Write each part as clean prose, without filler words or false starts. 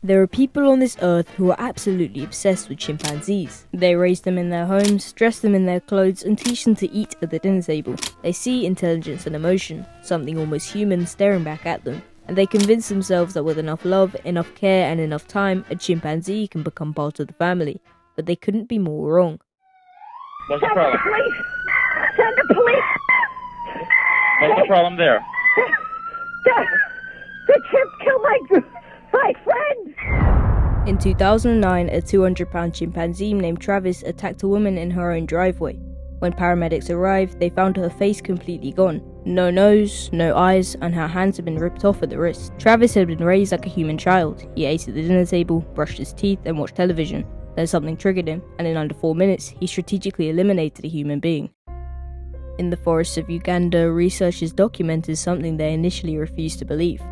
There are people on this earth who are absolutely obsessed with chimpanzees. They raise them in their homes, dress them in their clothes, and teach them to eat at the dinner table. They see intelligence and emotion, something almost human, staring back at them. And they convince themselves that with enough love, enough care, and enough time, a chimpanzee can become part of the family. But they couldn't be more wrong. What's the problem? Send the police! Send the police! What's the problem there? The chimp killed my friend! In 2009, a 200-pound chimpanzee named Travis attacked a woman in her own driveway. When paramedics arrived, they found her face completely gone. No nose, no eyes, and her hands had been ripped off at the wrist. Travis had been raised like a human child. He ate at the dinner table, brushed his teeth, and watched television. Then something triggered him, and in under 4 minutes, he strategically eliminated a human being. In the forests of Uganda, researchers documented something they initially refused to believe.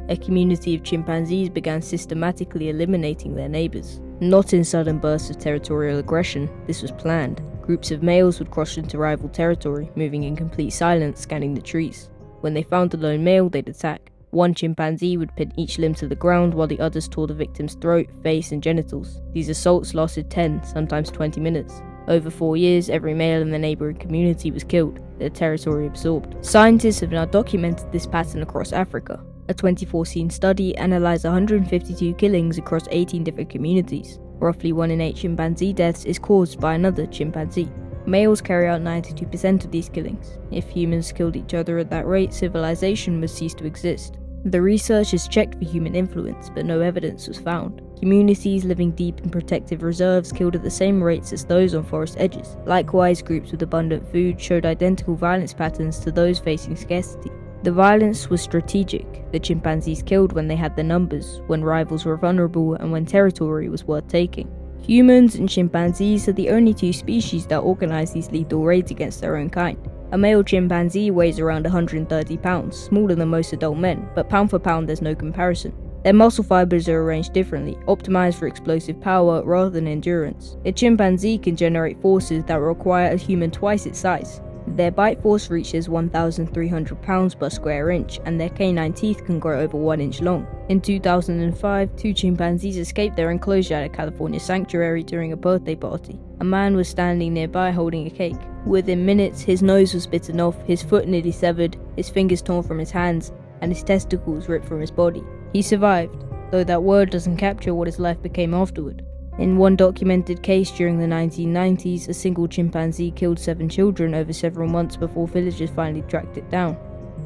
A community of chimpanzees began systematically eliminating their neighbours. Not in sudden bursts of territorial aggression, this was planned. Groups of males would cross into rival territory, moving in complete silence, scanning the trees. When they found a lone male, they'd attack. One chimpanzee would pin each limb to the ground while the others tore the victim's throat, face, and genitals. These assaults lasted 10, sometimes 20 minutes. Over 4 years, every male in the neighbouring community was killed, their territory absorbed. Scientists have now documented this pattern across Africa. A 2014 study analysed 152 killings across 18 different communities. Roughly 1 in 8 chimpanzee deaths is caused by another chimpanzee. Males carry out 92% of these killings. If humans killed each other at that rate, civilization would cease to exist. The researchers checked for human influence, but no evidence was found. Communities living deep in protective reserves killed at the same rates as those on forest edges. Likewise, groups with abundant food showed identical violence patterns to those facing scarcity. The violence was strategic. The chimpanzees killed when they had the numbers, when rivals were vulnerable, and when territory was worth taking. Humans and chimpanzees are the only two species that organize these lethal raids against their own kind. A male chimpanzee weighs around 130 pounds, smaller than most adult men, but pound for pound there's no comparison. Their muscle fibers are arranged differently, optimized for explosive power rather than endurance. A chimpanzee can generate forces that require a human twice its size. Their bite force reaches 1,300 pounds per square inch, and their canine teeth can grow over 1 inch long. In 2005, 2 chimpanzees escaped their enclosure at a California sanctuary during a birthday party. A man was standing nearby holding a cake. Within minutes, his nose was bitten off, his foot nearly severed, his fingers torn from his hands, and his testicles ripped from his body. He survived, though that word doesn't capture what his life became afterward. In one documented case during the 1990s, a single chimpanzee killed 7 children over several months before villagers finally tracked it down.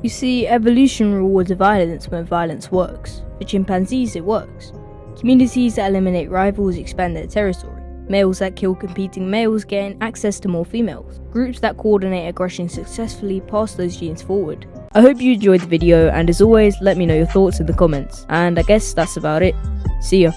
You see, evolution rewards violence when violence works. For chimpanzees, it works. Communities that eliminate rivals expand their territory. Males that kill competing males gain access to more females. Groups that coordinate aggression successfully pass those genes forward. I hope you enjoyed the video, and as always, let me know your thoughts in the comments. And I guess that's about it. See ya.